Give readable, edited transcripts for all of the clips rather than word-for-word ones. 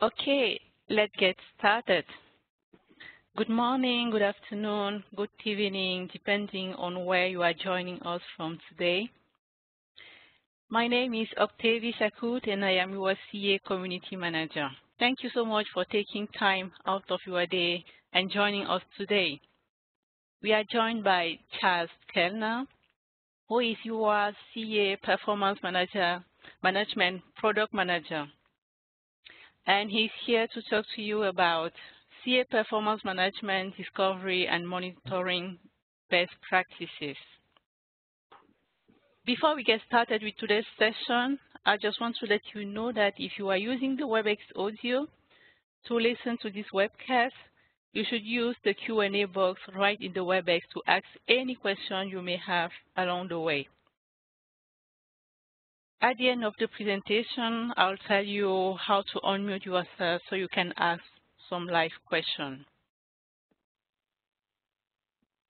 Okay, let's get started. Good morning, good afternoon, good evening, depending on where you are joining us from today. My name is Octavie Sakut, and I am your CA Community Manager. Thank you so much for taking time out of your day and joining us today. We are joined by Charles Kellner, who is your CA Performance Management Product Manager. And he's here to talk to you about CA performance management, discovery, and monitoring best practices. Before we get started with today's session, I just want to let you know that if you are using the WebEx audio to listen to this webcast, you should use the Q&A box right in the WebEx to ask any question you may have along the way. At the end of the presentation, I'll tell you how to unmute yourself so you can ask some live questions.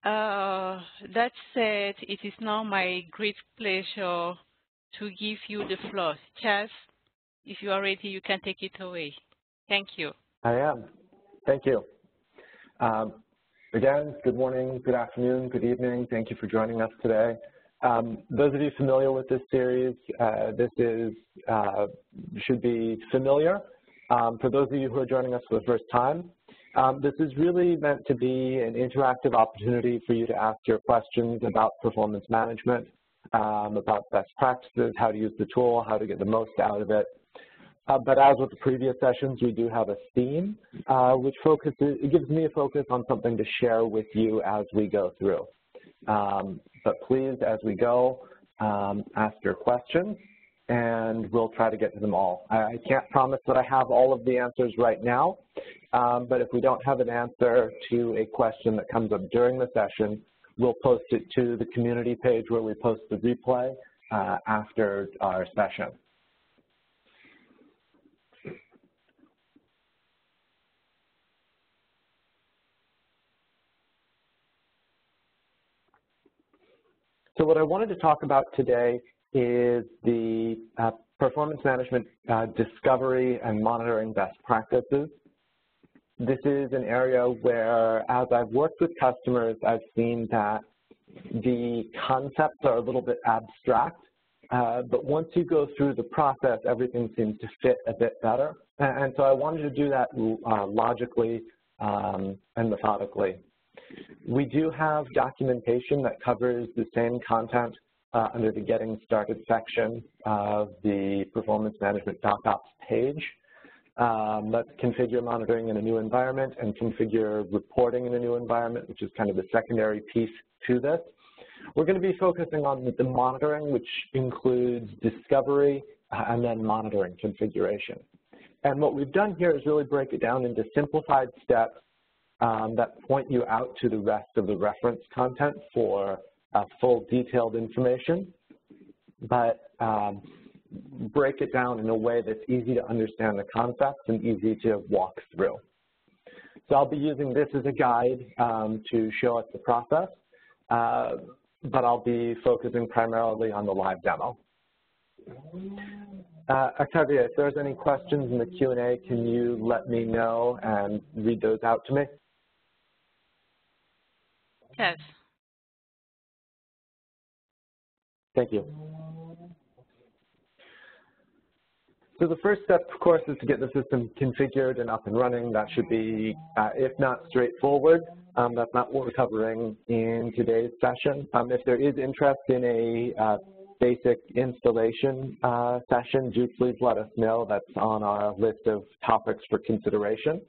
That said, it is now my great pleasure to give you the floor. Chas, if you are ready, you can take it away. Thank you. I am. Thank you. Again, good morning, good afternoon, good evening. Thank you for joining us today. Those of you familiar with this series, this should be familiar. For those of you who are joining us for the first time, this is really meant to be an interactive opportunity for you to ask your questions about performance management, about best practices, how to use the tool, how to get the most out of it. But as with the previous sessions, we do have a theme, which it gives me a focus on something to share with you as we go through. But please, as we go, ask your questions, and we'll try to get to them all. I can't promise that I have all of the answers right now, but if we don't have an answer to a question that comes up during the session, we'll post it to the community page where we post the replay after our session. So what I wanted to talk about today is the performance management discovery and monitoring best practices. This is an area where, as I've worked with customers, I've seen that the concepts are a little bit abstract, but once you go through the process, everything seems to fit a bit better. And so I wanted to do that logically and methodically. We do have documentation that covers the same content under the Getting Started section of the Performance Management DocOps page. Let's configure monitoring in a new environment and configure reporting in a new environment, which is kind of the secondary piece to this. We're going to be focusing on the monitoring, which includes discovery and then monitoring configuration. And what we've done here is really break it down into simplified steps that point you out to the rest of the reference content for full detailed information, but break it down in a way that's easy to understand the concepts and easy to walk through. So I'll be using this as a guide to show us the process, but I'll be focusing primarily on the live demo. Octavia, if there's any questions in the Q&A, can you let me know and read those out to me? Yes. Thank you. So the first step, of course, is to get the system configured and up and running. That should be, if not straightforward, that's not what we're covering in today's session. If there is interest in a basic installation session, do please let us know. That's on our list of topics for consideration.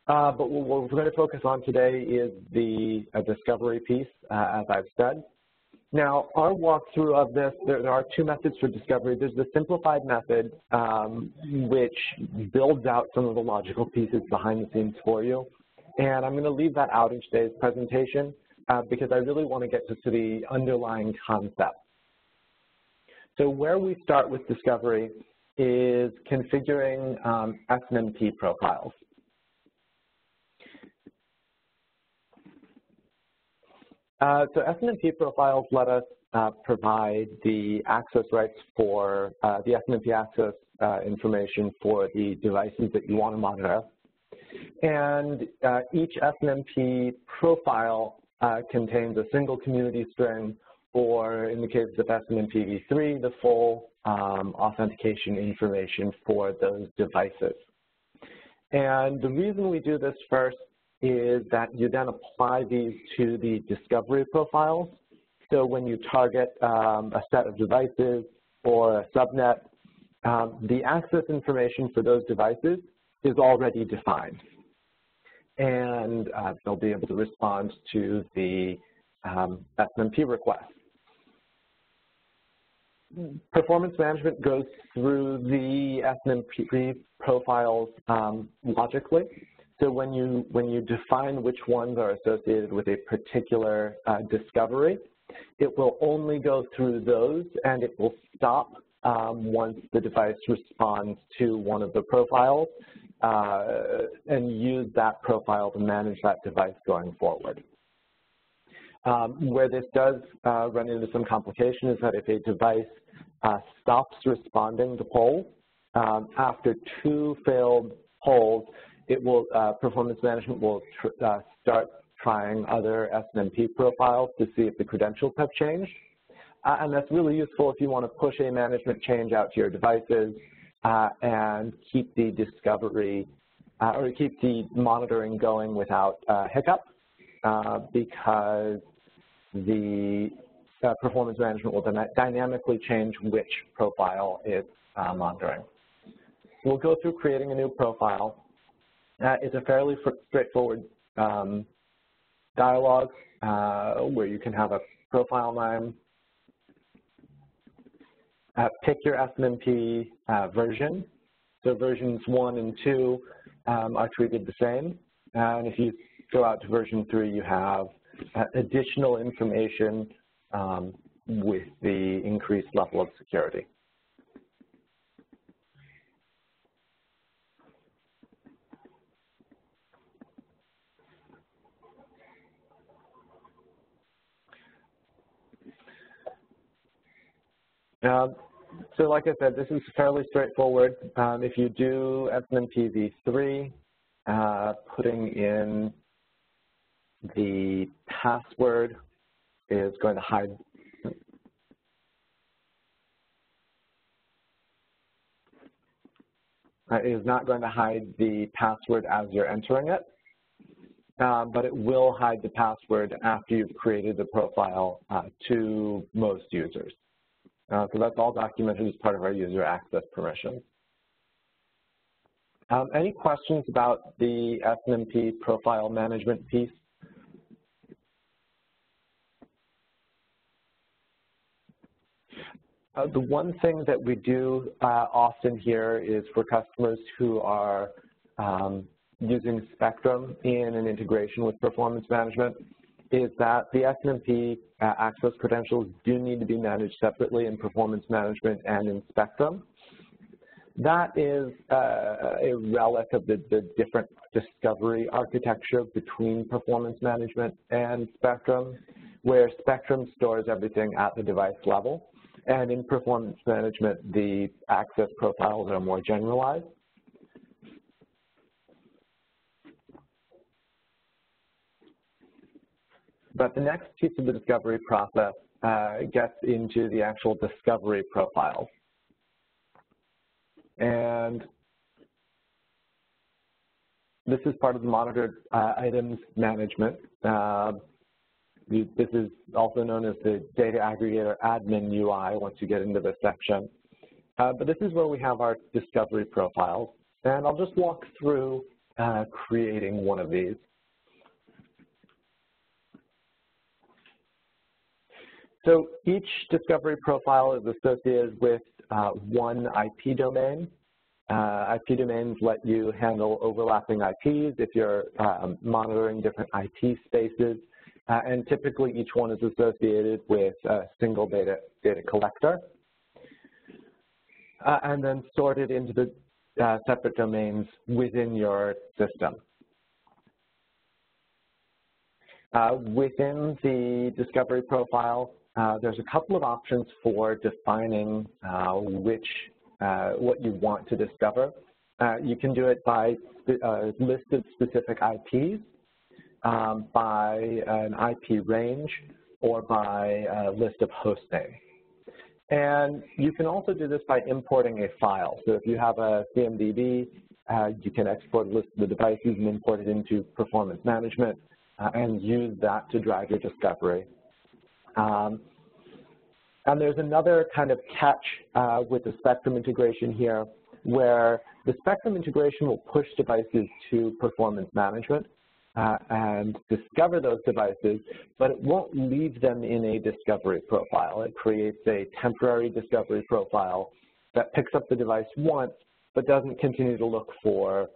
But what we're going to focus on today is the discovery piece, as I've said. Now, our walkthrough of this, there are two methods for discovery. There's the simplified method, which builds out some of the logical pieces behind the scenes for you. And I'm going to leave that out in today's presentation because I really want to get to the underlying concept. So where we start with discovery is configuring Snmp profiles. So Snmp profiles let us provide the access rights for the Snmp access information for the devices that you want to monitor. And each Snmp profile contains a single community string, or in the case of Snmp v3, the full authentication information for those devices. And the reason we do this first is that you then apply these to the discovery profiles. So when you target a set of devices or a subnet, the access information for those devices is already defined. And they'll be able to respond to the Snmp request. Performance management goes through the Snmp profiles logically. So when you define which ones are associated with a particular discovery, it will only go through those, and it will stop once the device responds to one of the profiles, and use that profile to manage that device going forward. Where this does run into some complication is that if a device stops responding to polls, after 2 failed polls, it will, performance management will start trying other Snmp profiles to see if the credentials have changed. And that's really useful if you want to push a management change out to your devices and keep the discovery or keep the monitoring going without hiccup, because the performance management will dynamically change which profile it's monitoring. We'll go through creating a new profile. It's a fairly straightforward dialog where you can have a profile name, pick your Snmp version. So versions 1 and 2 are treated the same. And if you go out to version 3, you have additional information with the increased level of security. So like I said, this is fairly straightforward. If you do Snmp v3, putting in the password is going to hide is not going to hide the password as you're entering it, but it will hide the password after you've created the profile to most users. So that's all documented as part of our user access permissions. Any questions about the Snmp profile management piece? The one thing that we do often here is for customers who are using Spectrum in an integration with performance management, is that the Snmp access credentials do need to be managed separately in performance management and in Spectrum. That is a relic of the different discovery architecture between performance management and Spectrum, where Spectrum stores everything at the device level, and in performance management, the access profiles are more generalized. But the next piece of the discovery process gets into the actual discovery profiles. And this is part of the monitored items management. This is also known as the data aggregator admin UI once you get into this section. But this is where we have our discovery profiles. And I'll just walk through creating one of these. So each discovery profile is associated with one IP domain. IP domains let you handle overlapping IPs if you're monitoring different IP spaces. And typically each one is associated with a single data collector. And then sorted into the separate domains within your system. Within the discovery profile, there's a couple of options for defining which what you want to discover. You can do it by a list of specific IPs, by an IP range, or by a list of host names. And you can also do this by importing a file. So if you have a CMDB, you can export a list of the devices and import it into performance management and use that to drive your discovery. And there's another kind of catch with the Spectrum integration here, where the Spectrum integration will push devices to performance management and discover those devices, but it won't leave them in a discovery profile. It creates a temporary discovery profile that picks up the device once, but doesn't continue to look for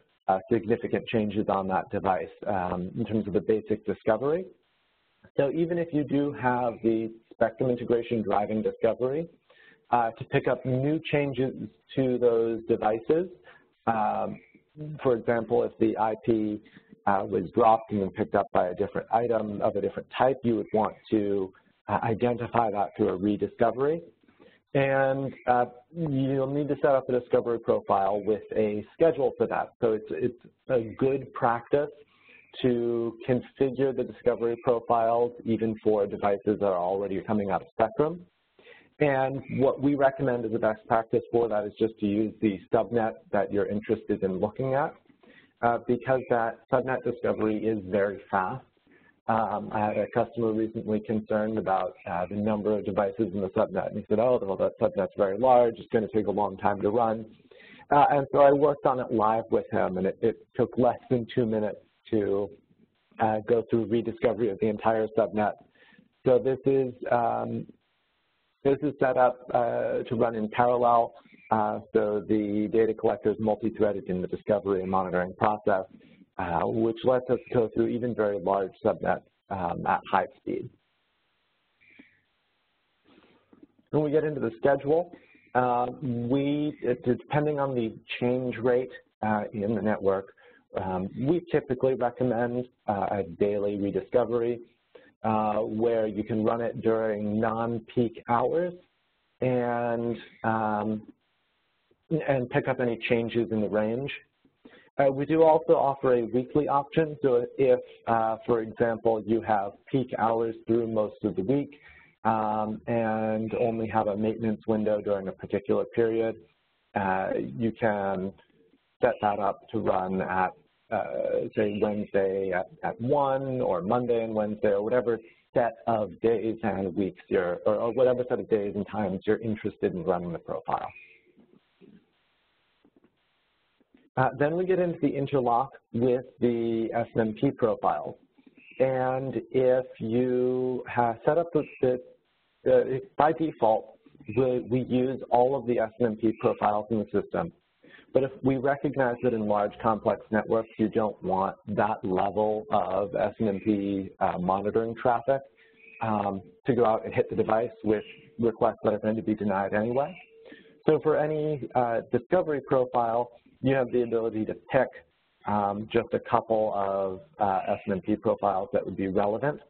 significant changes on that device in terms of the basic discovery. So even if you do have the Spectrum integration driving discovery, to pick up new changes to those devices, for example, if the IP was dropped and then picked up by a different item of a different type, you would want to identify that through a rediscovery. And you'll need to set up a discovery profile with a schedule for that. So it's a good practice to configure the discovery profiles even for devices that are already coming out of Spectrum. And what we recommend as a best practice for that is just to use the subnet that you're interested in looking at, because that subnet discovery is very fast. I had a customer recently concerned about the number of devices in the subnet, and he said, oh, well, that subnet's very large, it's going to take a long time to run. And so I worked on it live with him, and it took less than 2 minutes to go through rediscovery of the entire subnet. So this is set up to run in parallel, so the data collector is multi-threaded in the discovery and monitoring process, which lets us go through even very large subnets at high speed. When we get into the schedule, depending on the change rate in the network, we typically recommend a daily rediscovery where you can run it during non-peak hours and pick up any changes in the range. We do also offer a weekly option, so if, for example, you have peak hours through most of the week and only have a maintenance window during a particular period, you can set that up to run at, say, Wednesday at 1 or Monday and Wednesday or whatever set of days and weeks or whatever set of days and times you're interested in running the profile. Then we get into the interlock with the Snmp profiles. And if you have set up by default, we use all of the Snmp profiles in the system. But if we recognize that in large complex networks, you don't want that level of Snmp monitoring traffic to go out and hit the device with requests that are going to be denied anyway. So for any discovery profile, you have the ability to pick just a couple of Snmp profiles that would be relevant.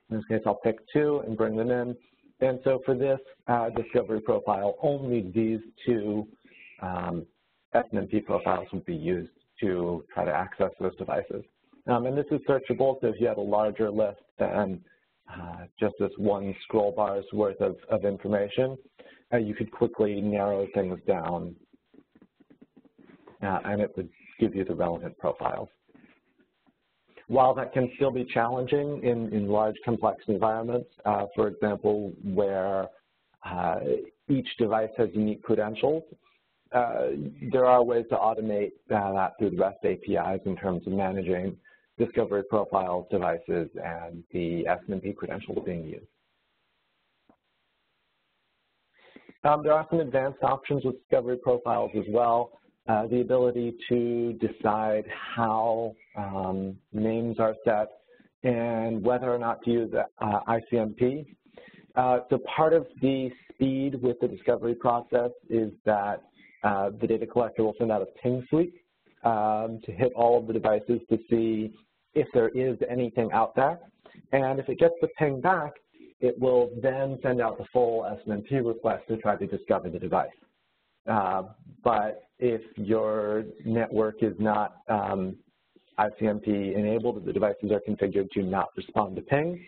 In this case, I'll pick 2 and bring them in. And so for this discovery profile, only these 2 Snmp profiles would be used to try to access those devices. And this is searchable, so if you have a larger list than just this one scroll bar's worth of information, you could quickly narrow things down and it would give you the relevant profiles. While that can still be challenging in large complex environments, for example, where each device has unique credentials, there are ways to automate that through the REST APIs in terms of managing discovery profiles, devices, and the Snmp credentials being used. There are some advanced options with discovery profiles as well. The ability to decide how names are set and whether or not to use ICMP. So part of the speed with the discovery process is that the data collector will send out a ping sweep to hit all of the devices to see if there is anything out there. And if it gets the ping back, it will then send out the full Snmp request to try to discover the device. But if your network is not ICMP enabled, the devices are configured to not respond to ping,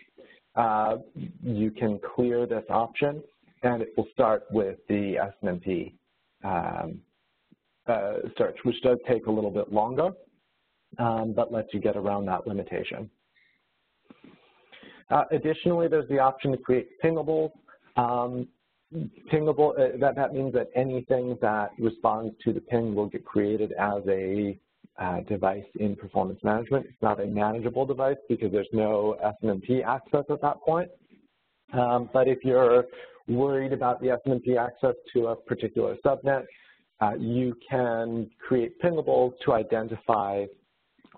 you can clear this option, and it will start with the Snmp search, which does take a little bit longer, but lets you get around that limitation. Additionally, there's the option to create pingables. That means that anything that responds to the ping will get created as a device in performance management. It's not a manageable device because there's no Snmp access at that point. But if you're worried about the Snmp access to a particular subnet, you can create pingables to identify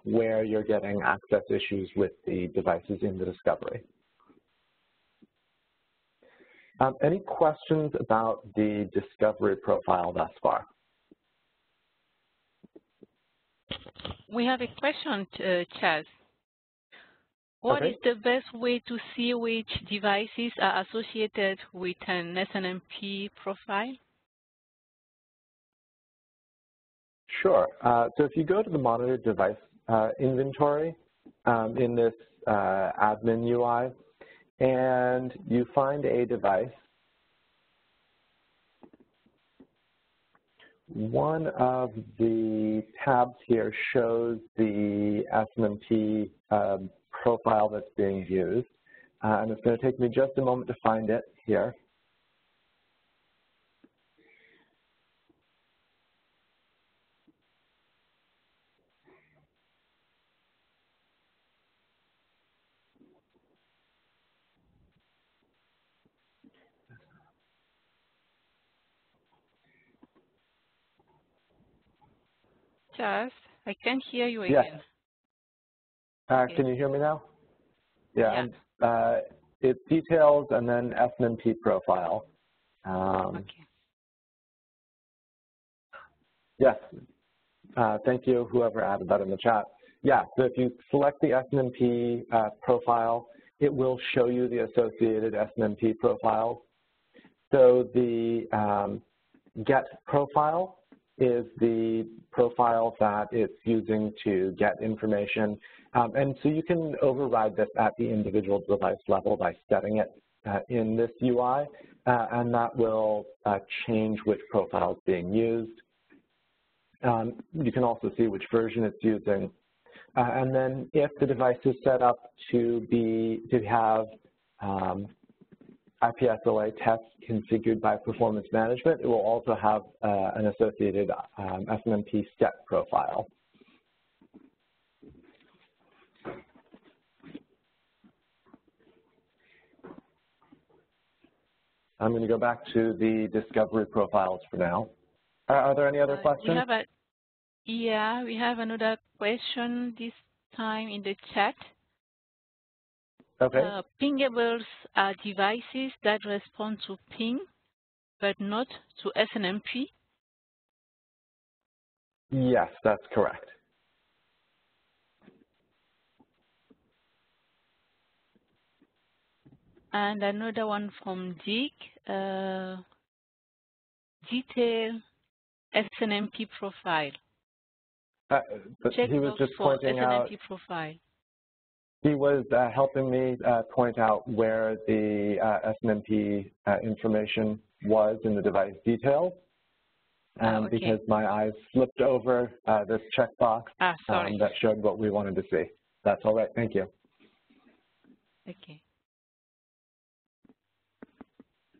where you're getting access issues with the devices in the discovery. Any questions about the discovery profile thus far? We have a question, Chaz. What is the best way to see which devices are associated with an Snmp profile? Sure. So if you go to the monitor device inventory in this admin UI, and you find a device, one of the tabs here shows the Snmp profile that's being used, and it's going to take me just a moment to find it here. Chaz, I can't hear you again. Okay. Can you hear me now? Yeah. It's details and then Snmp profile. Okay. Yes. Thank you, whoever added that in the chat. Yeah, so if you select the Snmp profile, it will show you the associated Snmp profiles. So the get profile is the profile that it's using to get information. And so you can override this at the individual device level by setting it in this UI, and that will change which profile is being used. You can also see which version it's using. And then if the device is set up to have IPSLA tests configured by performance management, it will also have an associated Snmp set profile. I'm going to go back to the discovery profiles for now. Are there any other questions? We have another question this time in the chat. Okay. Pingables are devices that respond to ping, but not to Snmp? Yes, that's correct. And another one from Dick, detail Snmp profile. He was just pointing out, Snmp profile. He was helping me point out where the Snmp information was in the device details. And because my eyes slipped over this checkbox that showed what we wanted to see. That's all right. Thank you. Okay.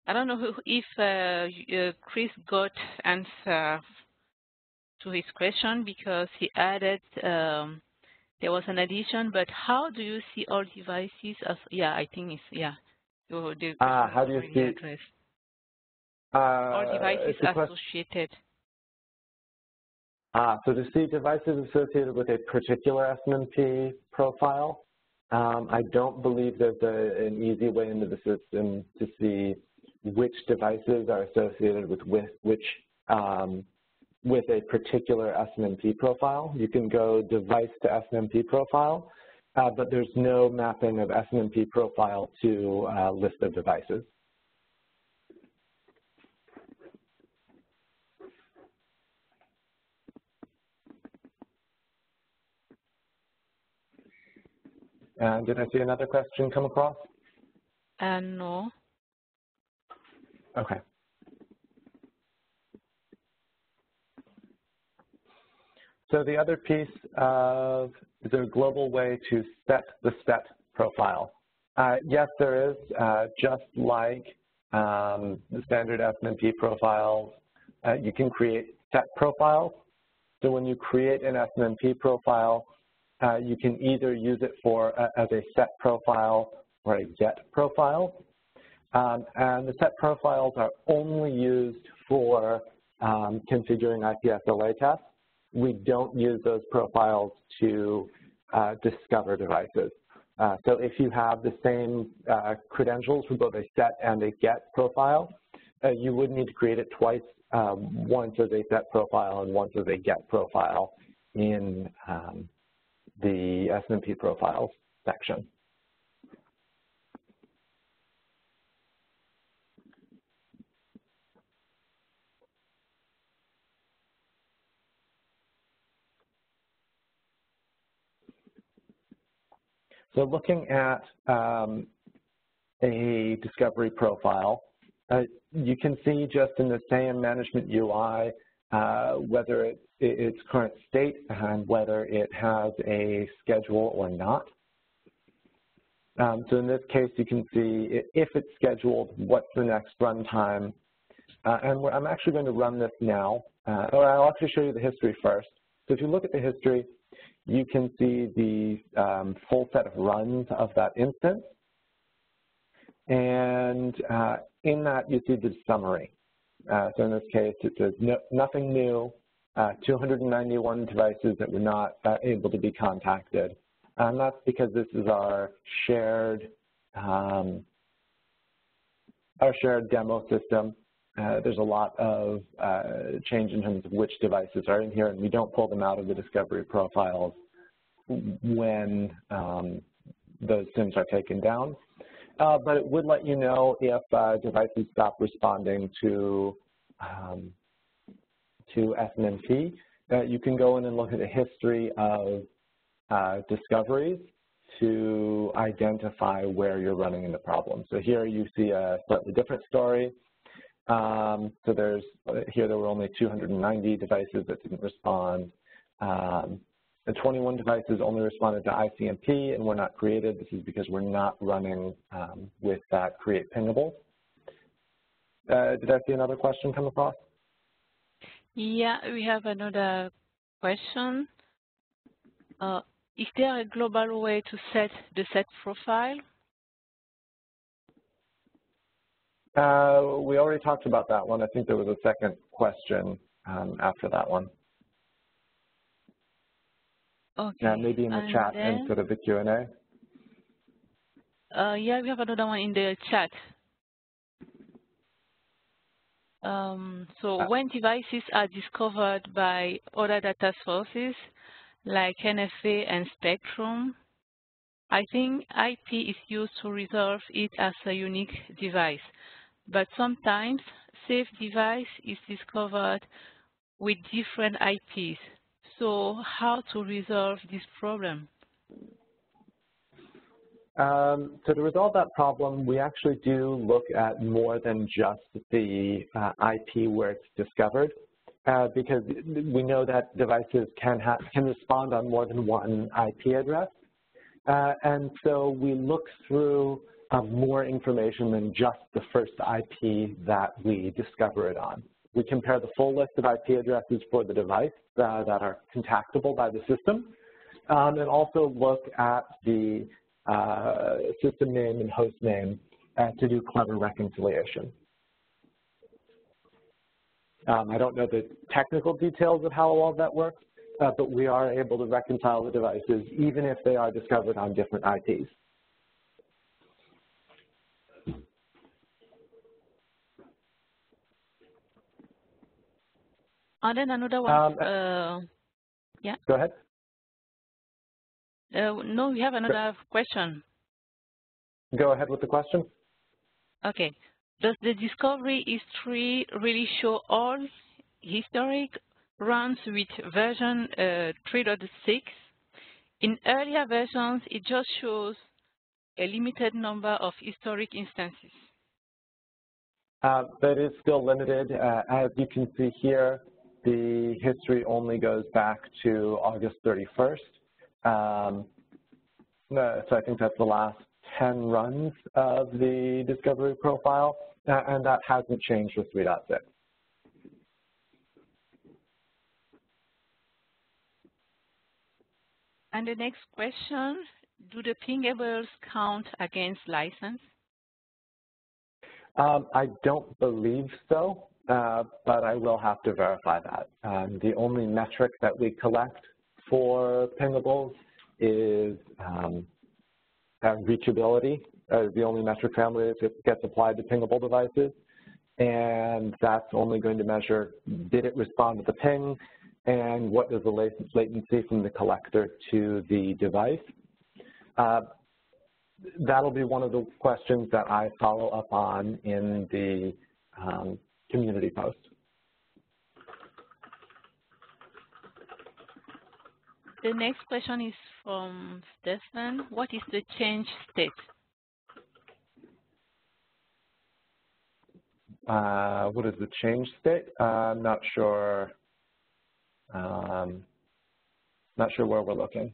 I don't know if Chris got answer to his question because he added there was an addition, but how do you see all devices as, I think it's, how do you see address. All devices associated. So to see devices associated with a particular Snmp profile, I don't believe there's an easy way into the system to see which devices are associated with a particular Snmp profile. You can go device to Snmp profile, but there's no mapping of Snmp profile to a list of devices. And did I see another question come across? No. Okay. So the other piece of is there a global way to set the step profile? Yes, there is. Just like the standard Snmp profiles, you can create set profiles. So when you create an Snmp profile, you can either use it for as a set profile or a get profile. And the set profiles are only used for configuring IPSLA tests. We don't use those profiles to discover devices. So if you have the same credentials for both a set and a get profile, you would need to create it twice, once as a set profile and once as a get profile in the Snmp profiles section. So looking at a discovery profile, you can see just in the same management UI whether its current state and whether it has a schedule or not. So in this case, you can see if it's scheduled, what's the next runtime. And I'm actually going to run this now, or I'll actually show you the history first. So if you look at the history, you can see the full set of runs of that instance. And in that, you see the summary. So in this case, it says nothing new, 291 devices that were not able to be contacted. And that's because this is our shared demo system. There's a lot of change in terms of which devices are in here, and we don't pull them out of the discovery profiles when those SIMs are taken down. But it would let you know if devices stop responding to Snmp. You can go in and look at the history of discoveries to identify where you're running into problems. So here you see a slightly different story. So here there were only 290 devices that didn't respond. The 21 devices only responded to ICMP and were not created. This is because we're not running with that create pingable. Did I see another question come across? Yeah, we have another question. Is there a global way to set the set profile? We already talked about that one. I think there was a second question after that one. Okay. Yeah, maybe in the chat then, instead of the Q&A. Yeah, we have another one in the chat. So when devices are discovered by other data sources like NFA and Spectrum, I think IP is used to resolve it as a unique device. But sometimes safe device is discovered with different IPs. So how to resolve this problem? So to resolve that problem, we actually do look at more than just the IP where it's discovered, because we know that devices can respond on more than one IP address. And so we look through more information than just the first IP that we discover it on. We compare the full list of IP addresses for the device that are contactable by the system, and also look at the system name and host name to do clever reconciliation. I don't know the technical details of how all of that works, but we are able to reconcile the devices even if they are discovered on different IPs. And then another one. Yeah. Go ahead. No, we have another question. Go ahead with the question. Okay. Does the discovery history really show all historic runs with version 3.6? In earlier versions, it just shows a limited number of historic instances. But it's still limited. As you can see here, the history only goes back to August 31st. So I think that's the last 10 runs of the discovery profile, and that hasn't changed with 3.6. And the next question, do the pingables count against license? I don't believe so, but I will have to verify that. The only metric that we collect for pingables is reachability, the only metric family that gets applied to pingable devices, and that's only going to measure did it respond to the ping and what is the latency from the collector to the device. That'll be one of the questions that I follow up on in the community post. The next question is from Stefan. What is the change state? What is the change state? I'm not sure. Not sure where we're looking.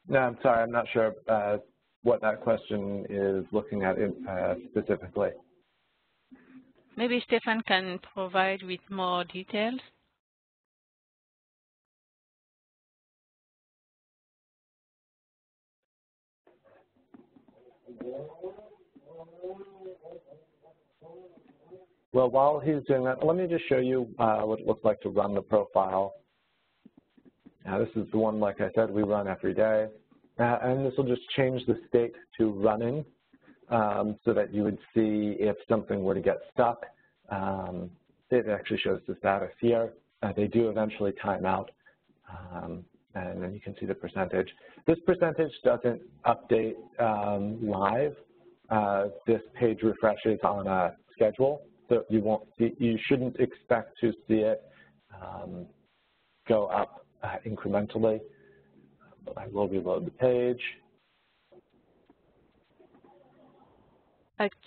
No, I'm sorry. I'm not sure what that question is looking at specifically. Maybe Stefan can provide with more details. Well, while he's doing that, let me just show you what it looks like to run the profile. Now, this is the one, like I said, we run every day. And this will just change the state to running so that you would see if something were to get stuck. It actually shows the status here. They do eventually time out, and then you can see the percentage. This percentage doesn't update live. This page refreshes on a schedule, so you shouldn't expect to see it go up incrementally. But I will reload the page.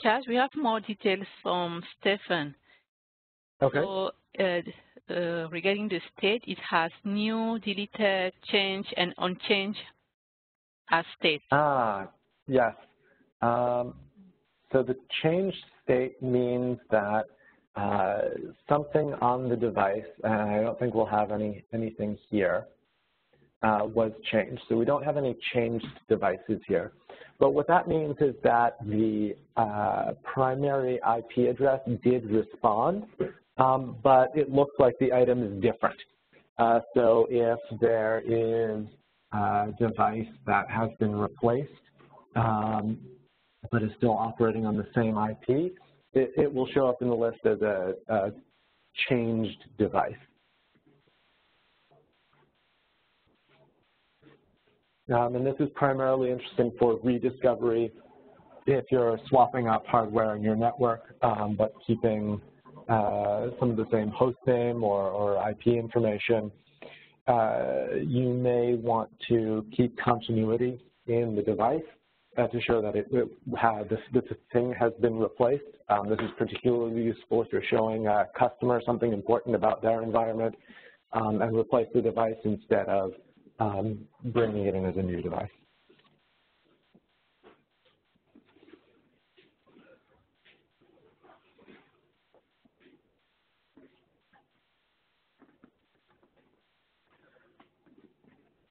Chad, we have more details from Stefan. Okay. So regarding the state, it has new, deleted, change, and unchanged as state. Yes. So the change state means that something on the device, and I don't think we'll have anything here, was changed. So we don't have any changed devices here. But what that means is that the primary IP address did respond, but it looks like the item is different. So if there is a device that has been replaced, but is still operating on the same IP, it will show up in the list as a changed device. And this is primarily interesting for rediscovery if you're swapping out hardware in your network, but keeping some of the same host name or IP information. You may want to keep continuity in the device to show that this thing has been replaced. This is particularly useful if you're showing a customer something important about their environment and replace the device instead of bringing it in as a new device.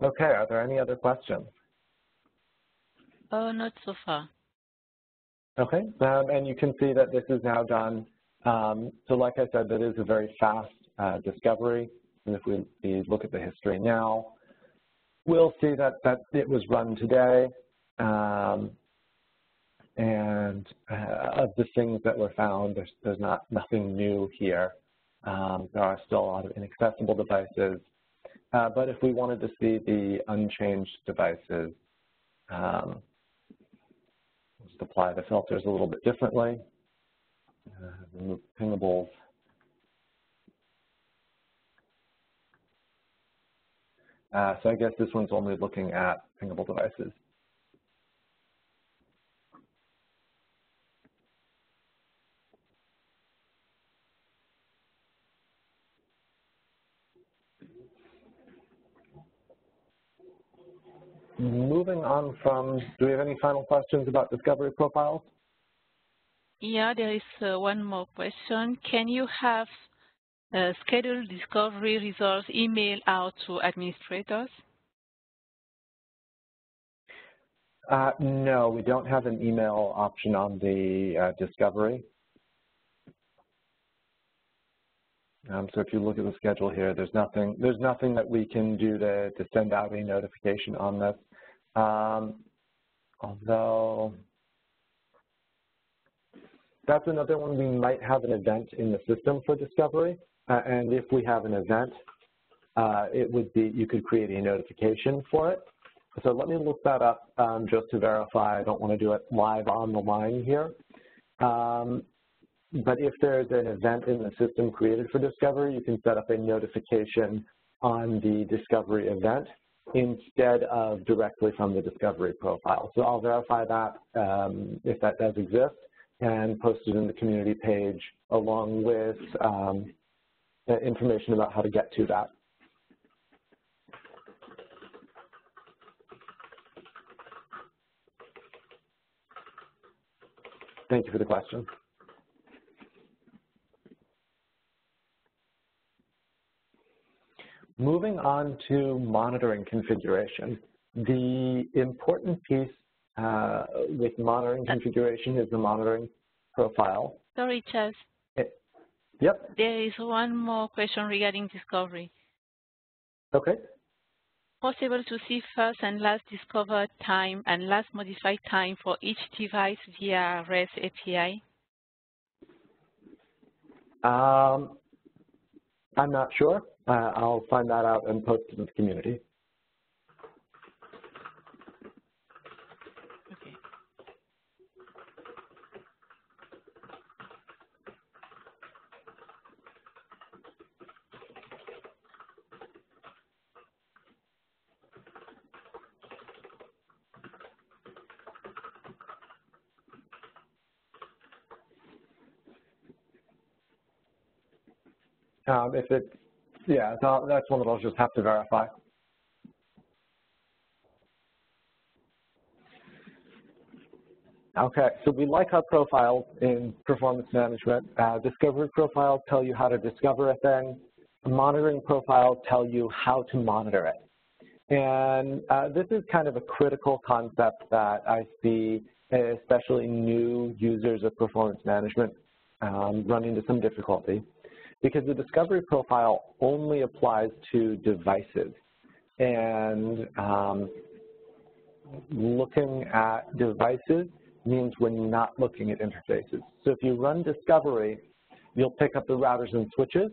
Okay, are there any other questions? Not so far. Okay, and you can see that this is now done. So like I said, that is a very fast discovery. And if we look at the history now, we'll see that it was run today. And of the things that were found, there's nothing new here. There are still a lot of inaccessible devices. but if we wanted to see the unchanged devices, just apply the filters a little bit differently. Remove pingables. So I guess this one's only looking at pingable devices. Moving on from, do we have any final questions about discovery profiles? Yeah, there is one more question. Can you have scheduled discovery results emailed out to administrators? No, we don't have an email option on the discovery. So if you look at the schedule here, there's nothing that we can do to send out a notification on this. Although that's another one, we might have an event in the system for discovery, and if we have an event, it would be, you could create a notification for it. So let me look that up just to verify. I don't want to do it live on the line here. But if there's an event in the system created for discovery, you can set up a notification on the discovery event instead of directly from the discovery profile. So I'll verify that if that does exist and post it in the community page along with information about how to get to that. Thank you for the question. Moving on to monitoring configuration. The important piece with monitoring configuration is the monitoring profile. Sorry, Chaz. Yep. There is one more question regarding discovery. Okay. Possible to see first and last discovered time and last modified time for each device via REST API? I'm not sure. I'll find that out and post it to the community. Okay. If it's, yeah, so that's one that I'll just have to verify. Okay, so we like our profiles in performance management. Discovery profiles tell you how to discover a thing. Monitoring profiles tell you how to monitor it. And this is kind of a critical concept that I see, especially new users of performance management run into some difficulty, because the discovery profile only applies to devices. And looking at devices means when you're not looking at interfaces. So if you run discovery, you'll pick up the routers and switches,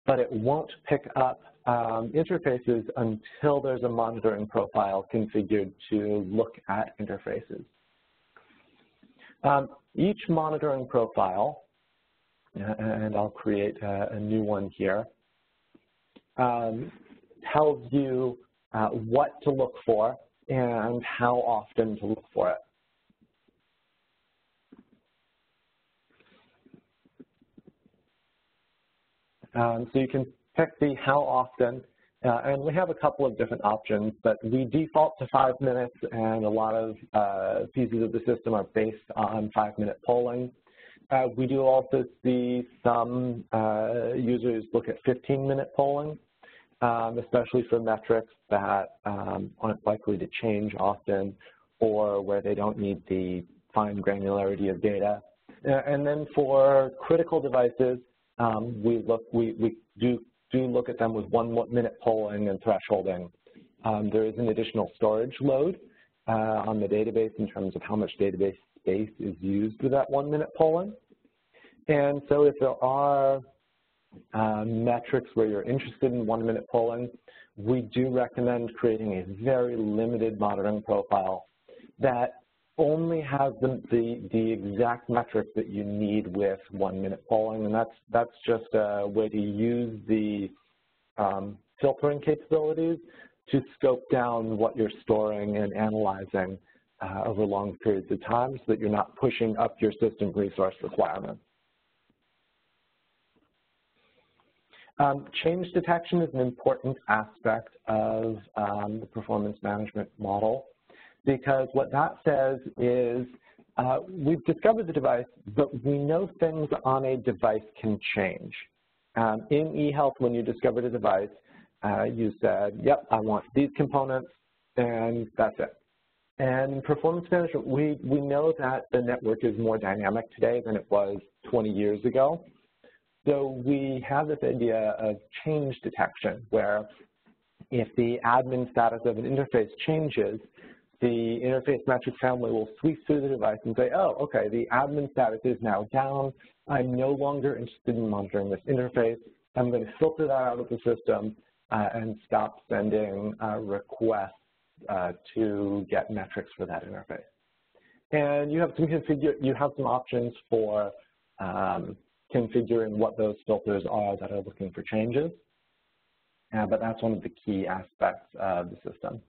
but it won't pick up interfaces until there's a monitoring profile configured to look at interfaces. Each monitoring profile, and I'll create a new one here, tells you what to look for and how often to look for it. So you can pick the how often, and we have a couple of different options, but we default to 5 minutes, and a lot of pieces of the system are based on 5-minute polling. We do also see some users look at 15-minute polling, especially for metrics that aren't likely to change often or where they don't need the fine granularity of data. And then for critical devices, we do look at them with 1-minute polling and thresholding. There is an additional storage load on the database in terms of how much database space is used with that 1-minute polling. And so if there are metrics where you're interested in 1-minute polling, we do recommend creating a very limited monitoring profile that only has the exact metrics that you need with 1-minute polling, and that's just a way to use the filtering capabilities to scope down what you're storing and analyzing over long periods of time so that you're not pushing up your system resource requirements. Change detection is an important aspect of the performance management model, because what that says is we've discovered the device, but we know things on a device can change. In eHealth, when you discovered a device, you said, yep, I want these components, and that's it. And in performance management, we know that the network is more dynamic today than it was 20 years ago. So we have this idea of change detection, where if the admin status of an interface changes, the interface metric family will sweep through the device and say, oh, okay, the admin status is now down. I'm no longer interested in monitoring this interface. I'm going to filter that out of the system and stop sending requests to get metrics for that interface. And you have some options for configuring what those filters are that are looking for changes. But that's one of the key aspects of the system.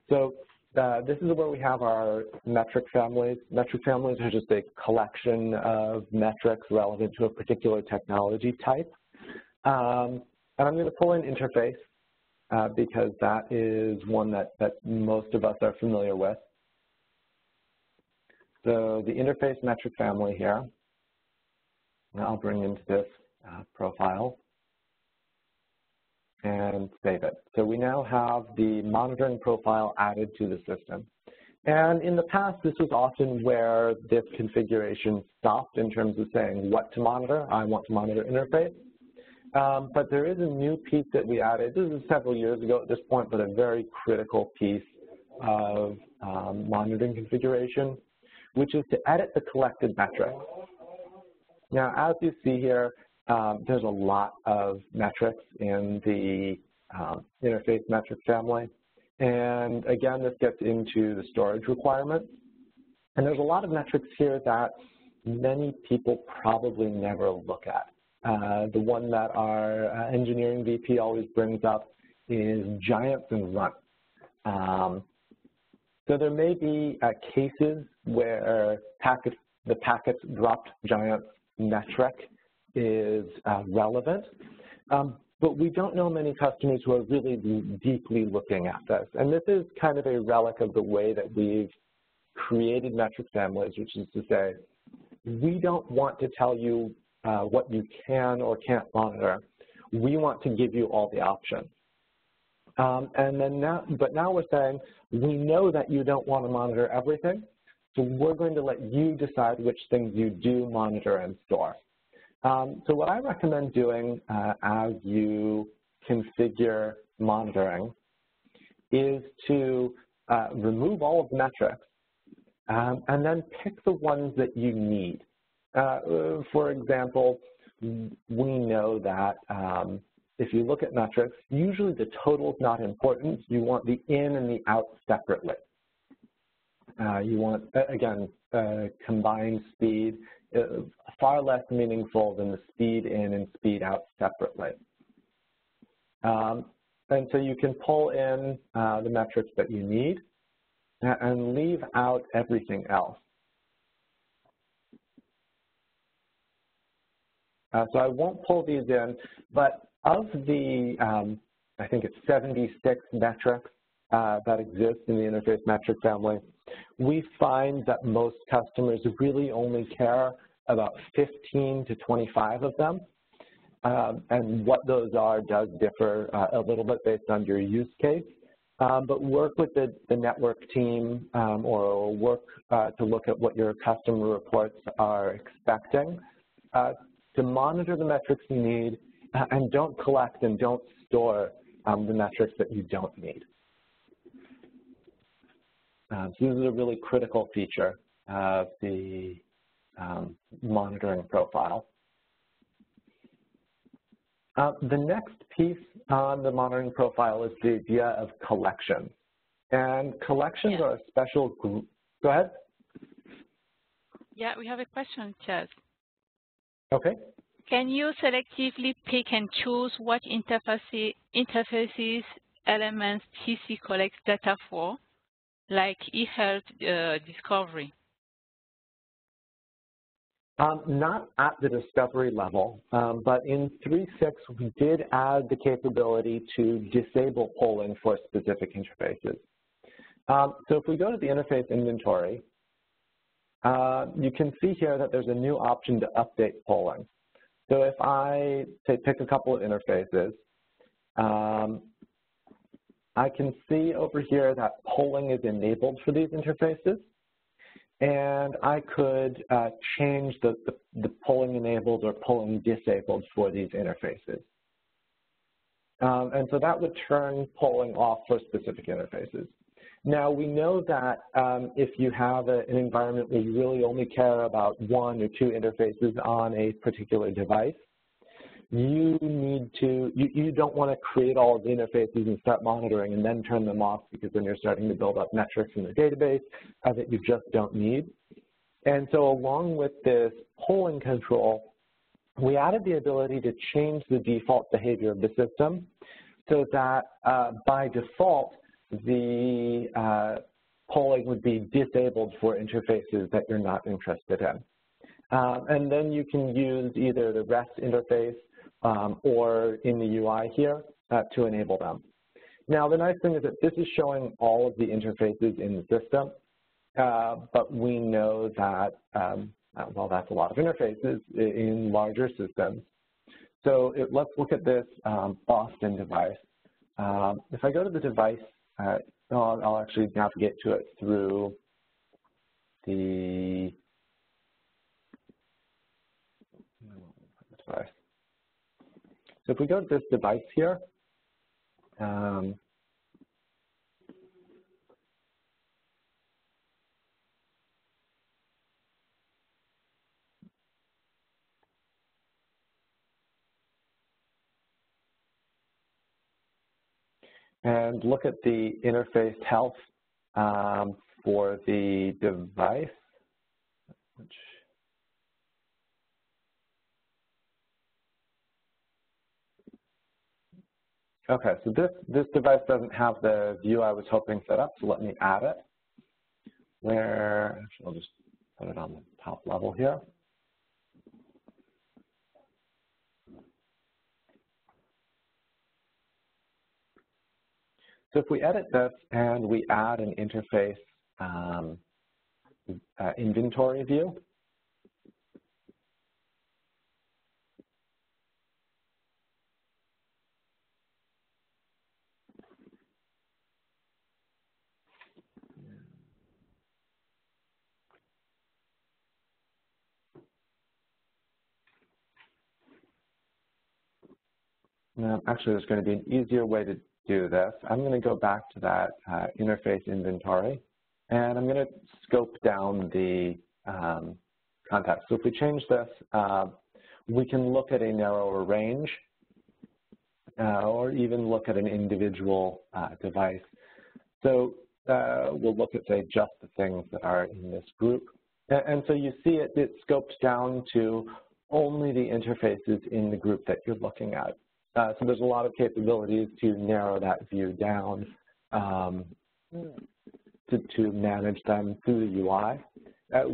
So this is where we have our metric families. Metric families are just a collection of metrics relevant to a particular technology type. And I'm going to pull in interface because that is one that most of us are familiar with. So the interface metric family here, I'll bring into this profile and save it. So we now have the monitoring profile added to the system. And in the past, this was often where this configuration stopped in terms of saying what to monitor. I want to monitor interface. But there is a new piece that we added. This is several years ago at this point, but a very critical piece of monitoring configuration, which is to edit the collected metrics. Now, as you see here, there's a lot of metrics in the interface metric family. And again, this gets into the storage requirements. And there's a lot of metrics here that many people probably never look at. The one that our engineering VP always brings up is giants and runs. So there may be cases where the packets dropped giants metric is relevant, but we don't know many customers who are really deeply looking at this. And this is kind of a relic of the way that we've created metric families, which is to say, we don't want to tell you what you can or can't monitor. We want to give you all the options. But now we're saying, we know that you don't want to monitor everything, so we're going to let you decide which things you do monitor and store. So what I recommend doing as you configure monitoring is to remove all of the metrics and then pick the ones that you need. For example, we know that if you look at metrics, usually the total is not important. You want the in and the out separately. You want, again, combined speed, far less meaningful than the speed in and speed out separately. And so you can pull in the metrics that you need and leave out everything else. So I won't pull these in, but of the, I think it's 76 metrics that exist in the interface metric family, we find that most customers really only care about 15 to 25 of them. And what those are does differ a little bit based on your use case. But work with the network team or work to look at what your customer reports are expecting to monitor the metrics you need, and don't collect and don't store the metrics that you don't need. So this is a really critical feature of the monitoring profile. The next piece on the monitoring profile is the idea of collections. And collections are a special group. Go ahead. Yeah, we have a question, Chaz. Okay. Can you selectively pick and choose what interfaces elements TC collects data for, like eHealth discovery? Not at the discovery level, but in 3.6 we did add the capability to disable polling for specific interfaces. So if we go to the interface inventory, you can see here that there's a new option to update polling. So if I pick a couple of interfaces, I can see over here that polling is enabled for these interfaces. And I could change the polling enabled or polling disabled for these interfaces. And so that would turn polling off for specific interfaces. Now, we know that if you have an environment where you really only care about one or two interfaces on a particular device, you don't want to create all of the interfaces and start monitoring and then turn them off, because then you're starting to build up metrics in the database that you just don't need. And so along with this polling control, we added the ability to change the default behavior of the system so that by default, the polling would be disabled for interfaces that you're not interested in. And then you can use either the REST interface or in the UI here to enable them. Now, the nice thing is that this is showing all of the interfaces in the system, but we know that, well, that's a lot of interfaces in larger systems. So let's look at this Boston device. If I go to the device, I'll actually navigate to it through the device. So if we go to this device here, and look at the interface health for the device, okay, so this device doesn't have the view I was hoping set up, so let me add it. Actually, I'll just put it on the top level here. So if we edit this and we add an interface inventory view, now, actually, there's going to be an easier way to do this. I'm going to go back to that interface inventory, and I'm going to scope down the context. So if we change this, we can look at a narrower range, or even look at an individual device. So we'll look at, say, just the things that are in this group. And so you see it's scoped down to only the interfaces in the group that you're looking at. So there's a lot of capabilities to narrow that view down to manage them through the UI.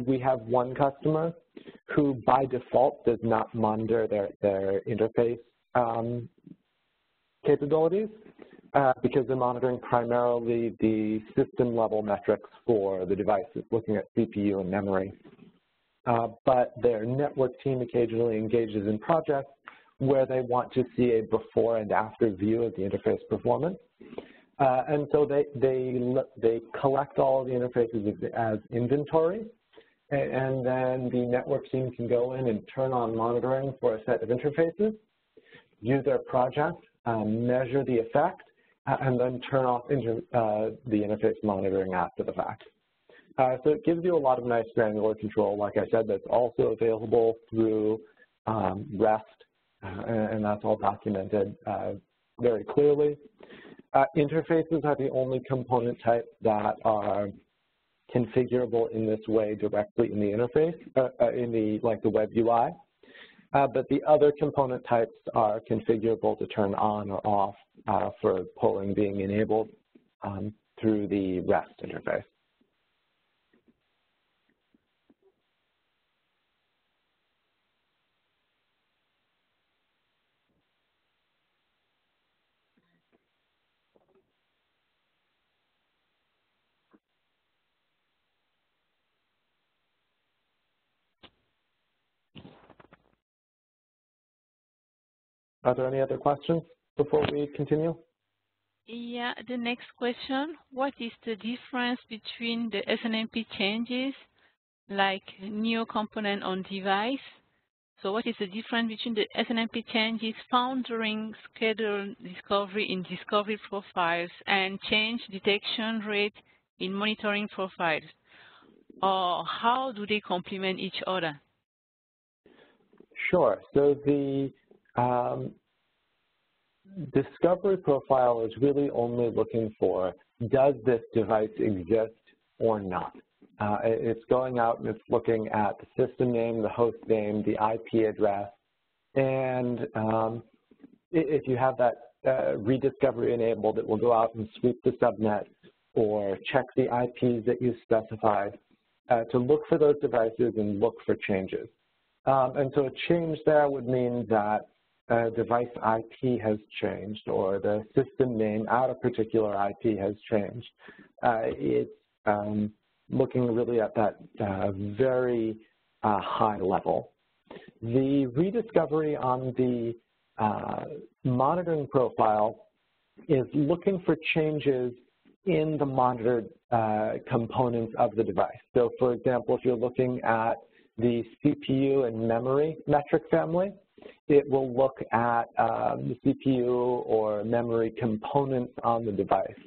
We have one customer who, by default, does not monitor their interface capabilities because they're monitoring primarily the system-level metrics for the devices, looking at CPU and memory. But their network team occasionally engages in projects where they want to see a before and after view of the interface performance. And so they collect all of the interfaces as inventory, and then the network team can go in and turn on monitoring for a set of interfaces, view their project, measure the effect, and then turn off the interface monitoring after the fact. So it gives you a lot of nice granular control, like I said, that's also available through REST and that's all documented very clearly. Interfaces are the only component types that are configurable in this way directly in the interface, like the web UI. But the other component types are configurable to turn on or off for polling being enabled through the REST interface. Are there any other questions before we continue? Yeah, the next question, what is the difference between the Snmp changes, like new component on device? So what is the difference between the Snmp changes found during scheduled discovery in discovery profiles and change detection rate in monitoring profiles? Or how do they complement each other? Sure. So the discovery profile is really only looking for, does this device exist or not? It's going out and it's looking at the system name, the host name, the IP address, and if you have that rediscovery enabled, it will go out and sweep the subnet or check the IPs that you specified to look for those devices and look for changes. And so a change there would mean that device IP has changed or the system name at a particular IP has changed. It's looking really at that very high level. The rediscovery on the monitoring profile is looking for changes in the monitored components of the device. So for example, if you're looking at the CPU and memory metric family, it will look at the CPU or memory components on the device.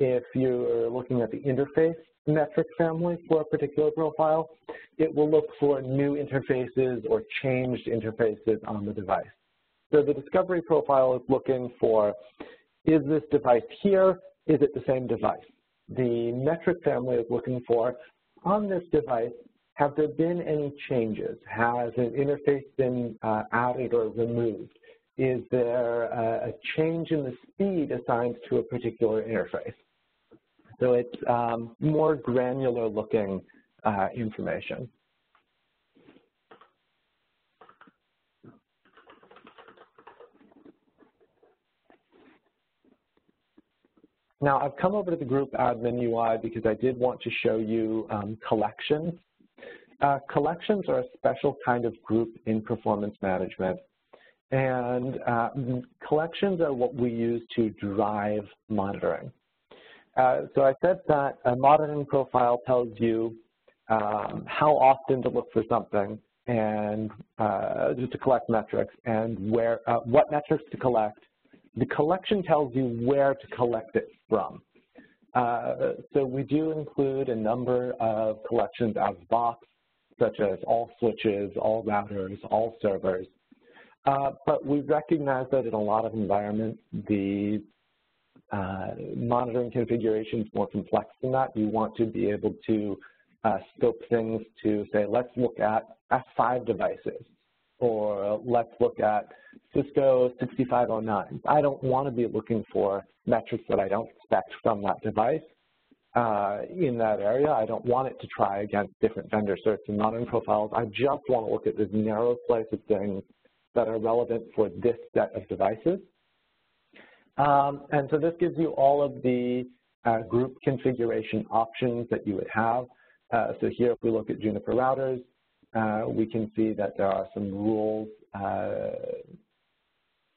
If you're looking at the interface metric family for a particular profile, it will look for new interfaces or changed interfaces on the device. So the discovery profile is looking for, is this device here? Is it the same device? The metric family is looking for, on this device, have there been any changes? Has an interface been added or removed? Is there a change in the speed assigned to a particular interface? So it's more granular looking information. Now, I've come over to the group admin UI because I did want to show you collections. Collections are a special kind of group in performance management. And collections are what we use to drive monitoring. So I said that a monitoring profile tells you how often to look for something and just to collect metrics and where, what metrics to collect. The collection tells you where to collect it from. So we do include a number of collections out of the box, such as all switches, all routers, all servers. But we recognize that in a lot of environments, the monitoring configuration is more complex than that. You want to be able to scope things to say, let's look at F5 devices, or let's look at Cisco 6509. I don't want to be looking for metrics that I don't expect from that device in that area. I don't want it to try against different vendor certs and monitoring profiles. I just want to look at this narrow slice of things that are relevant for this set of devices. And so this gives you all of the group configuration options that you would have. So here, if we look at Juniper routers, we can see that there are some rules.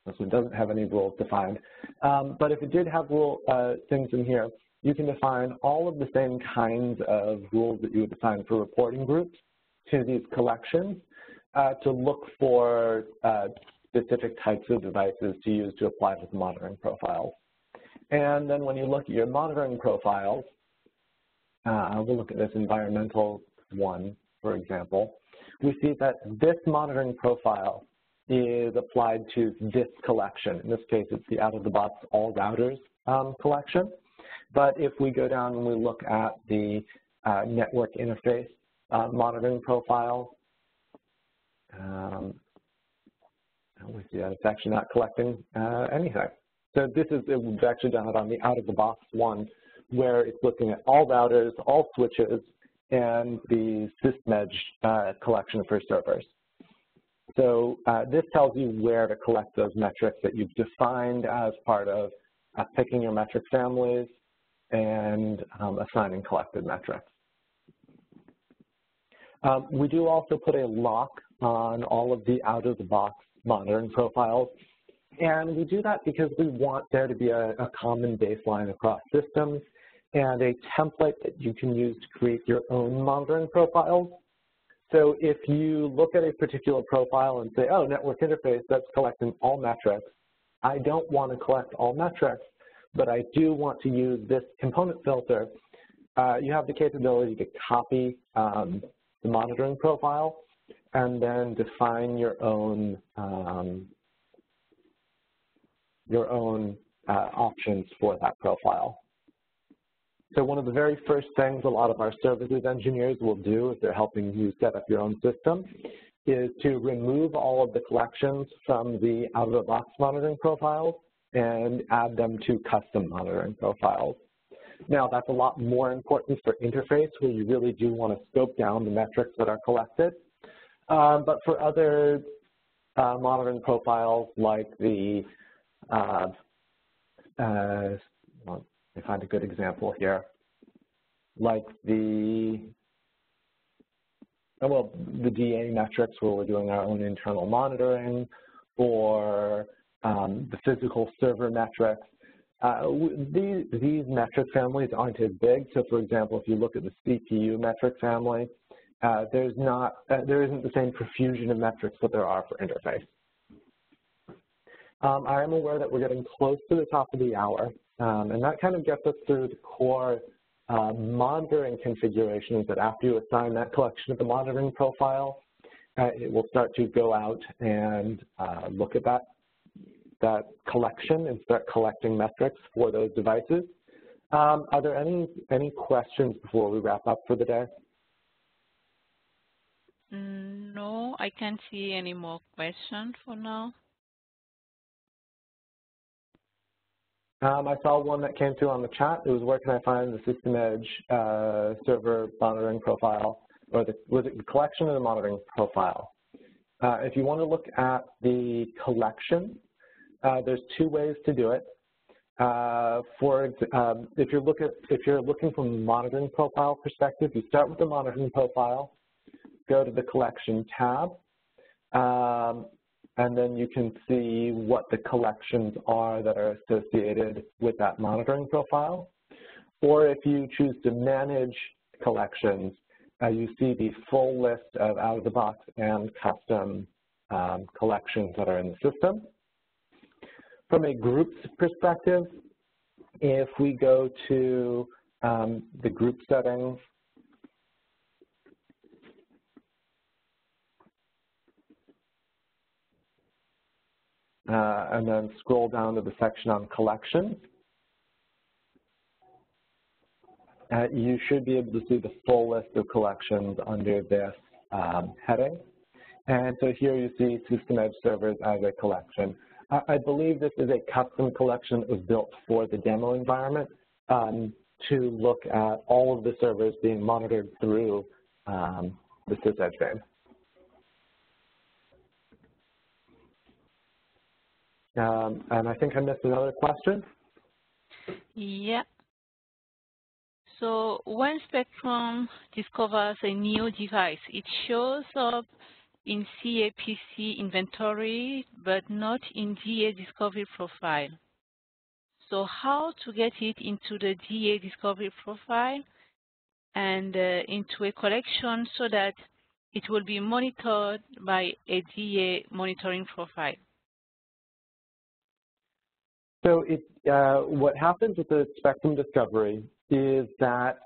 This one doesn't have any rules defined. But if it did have rule things in here, you can define all of the same kinds of rules that you would define for reporting groups to these collections to look for specific types of devices to use to apply to the monitoring profiles. And then when you look at your monitoring profiles, we'll look at this environmental one, for example. We see that this monitoring profile is applied to this collection. In this case, it's the out-of-the-box all routers collection. But if we go down and we look at the network interface monitoring profile, we see that it's actually not collecting anything. So we've actually done it on the out-of-the-box one, where it's looking at all routers, all switches, and the Smc collection for servers. So this tells you where to collect those metrics that you've defined as part of picking your metric families and assigning collected metrics. We do also put a lock on all of the out-of-the-box monitoring profiles, and we do that because we want there to be a common baseline across systems and a template that you can use to create your own monitoring profiles. So if you look at a particular profile and say, oh, network interface, that's collecting all metrics, I don't want to collect all metrics, but I do want to use this component filter, you have the capability to copy the monitoring profile and then define your own options for that profile. So one of the very first things a lot of our services engineers will do if they're helping you set up your own system is to remove all of the collections from the out-of-the-box monitoring profiles and add them to custom monitoring profiles. Now, that's a lot more important for interface, where you really do want to scope down the metrics that are collected. But for other monitoring profiles like the let me find a good example here, like the DA metrics, where we're doing our own internal monitoring, or the physical server metrics. These metric families aren't as big. So, for example, if you look at the CPU metric family, there isn't the same profusion of metrics that there are for interface. I am aware that we're getting close to the top of the hour, and that kind of gets us through the core monitoring configurations that after you assign that collection of the monitoring profile, it will start to go out and look at that collection and start collecting metrics for those devices. Are there any questions before we wrap up for the day? No, I can't see any more questions for now. I saw one that came through on the chat. It was, where can I find the System Edge server monitoring profile, or was it the collection or the monitoring profile? If you want to look at the collection, there's two ways to do it. If you're looking from a monitoring profile perspective, you start with the monitoring profile, go to the collection tab, and then you can see what the collections are that are associated with that monitoring profile. Or if you choose to manage collections, you see the full list of out-of-the-box and custom collections that are in the system. From a groups perspective, if we go to the group settings, and then scroll down to the section on collections, you should be able to see the full list of collections under this heading. And so here you see System Edge servers as a collection. I believe this is a custom collection that was built for the demo environment to look at all of the servers being monitored through the SysEdge vein. And I think I missed another question. Yeah. So when Spectrum discovers a new device, it shows up in CAPC inventory, but not in DA discovery profile. So how to get it into the DA discovery profile and into a collection so that it will be monitored by a DA monitoring profile? So what happens with the Spectrum discovery is that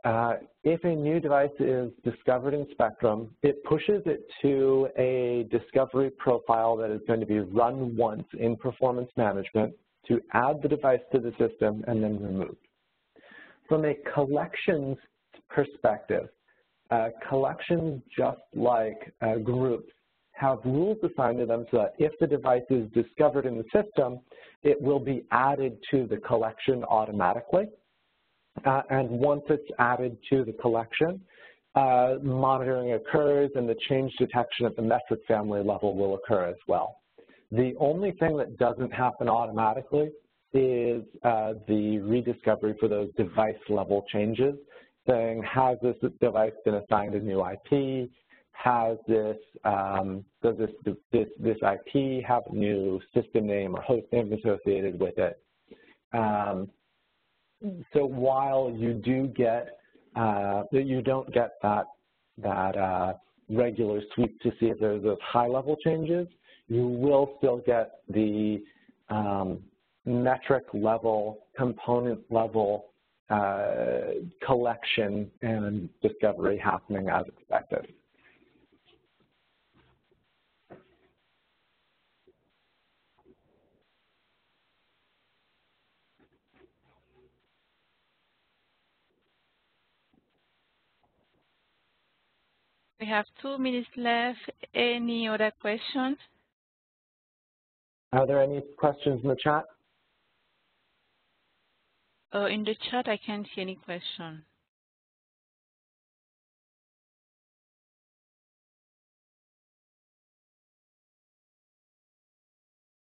if a new device is discovered in Spectrum, it pushes it to a discovery profile that is going to be run once in performance management to add the device to the system and then removed. From a collections perspective, collections, just like groups, have rules assigned to them so that if the device is discovered in the system, it will be added to the collection automatically. And once it's added to the collection, monitoring occurs and the change detection at the metric family level will occur as well. The only thing that doesn't happen automatically is the rediscovery for those device level changes, saying, has this device been assigned a new IP? Has this, does this IP have a new system name or host name associated with it? So while you do get, you don't get that regular sweep to see if there's those high-level changes, you will still get the metric level, component level collection and discovery happening as expected. We have 2 minutes left. Any other questions? Are there any questions in the chat? In the chat, I can't see any question.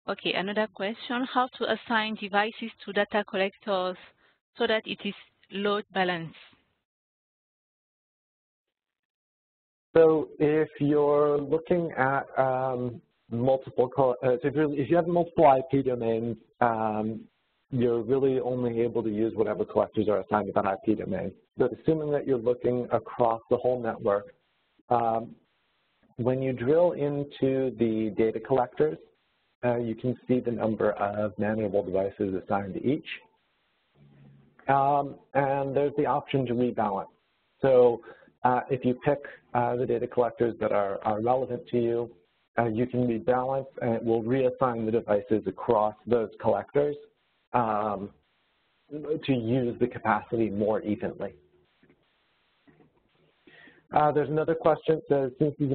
Okay, another question, how to assign devices to data collectors so that it is load balanced? So if you're looking at if you have multiple IP domains, you're really only able to use whatever collectors are assigned to that IP domain. But assuming that you're looking across the whole network, when you drill into the data collectors, you can see the number of manageable devices assigned to each. And there's the option to rebalance. So if you pick the data collectors that are relevant to you, you can rebalance and it will reassign the devices across those collectors to use the capacity more evenly. There's another question that says, since it's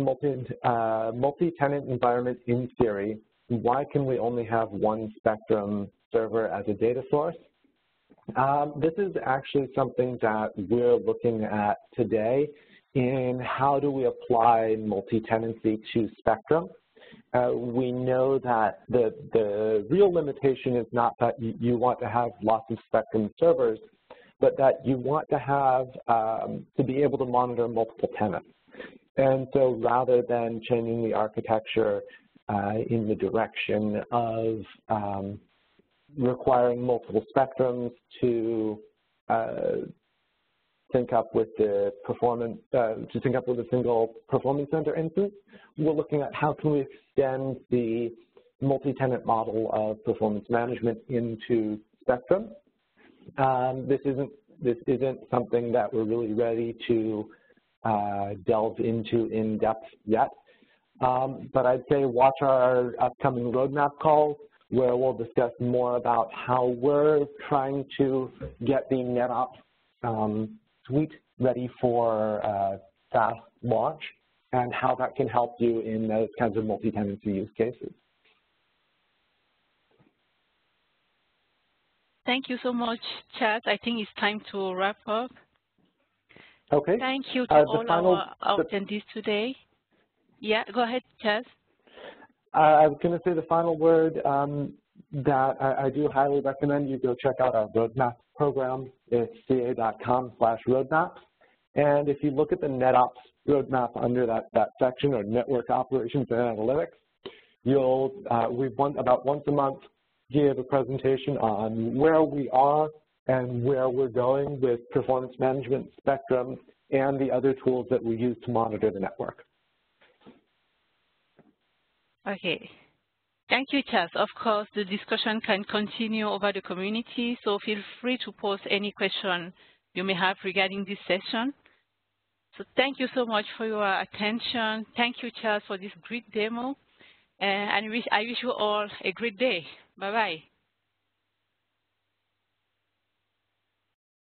a multi-tenant environment in theory, why can we only have one Spectrum server as a data source? This is actually something that we're looking at today in how do we apply multi-tenancy to Spectrum. We know that the real limitation is not that you want to have lots of Spectrum servers, but that you want to have to be able to monitor multiple tenants. And so rather than changing the architecture in the direction of requiring multiple Spectrums to sync up with the performance, to sync up with a single performance center instance, we're looking at how can we extend the multi-tenant model of performance management into Spectrum. This isn't something that we're really ready to delve into in depth yet. But I'd say watch our upcoming roadmap calls where we'll discuss more about how we're trying to get the NetOps suite ready for fast launch and how that can help you in those kinds of multi-tenancy use cases. Thank you so much, Chad. I think it's time to wrap up. Okay. Thank you to all our attendees today. Yeah, go ahead, Chad. I was going to say the final word that I do highly recommend you go check out our roadmap program. It's ca.com/roadmaps. And if you look at the NetOps roadmap under that section, or network operations and analytics, about once a month give a presentation on where we are and where we're going with performance management, Spectrum, and the other tools that we use to monitor the network. Okay. Thank you, Chaz. Of course, the discussion can continue over the community, so feel free to post any question you may have regarding this session. So thank you so much for your attention. Thank you, Charles, for this great demo. And I wish you all a great day. Bye-bye.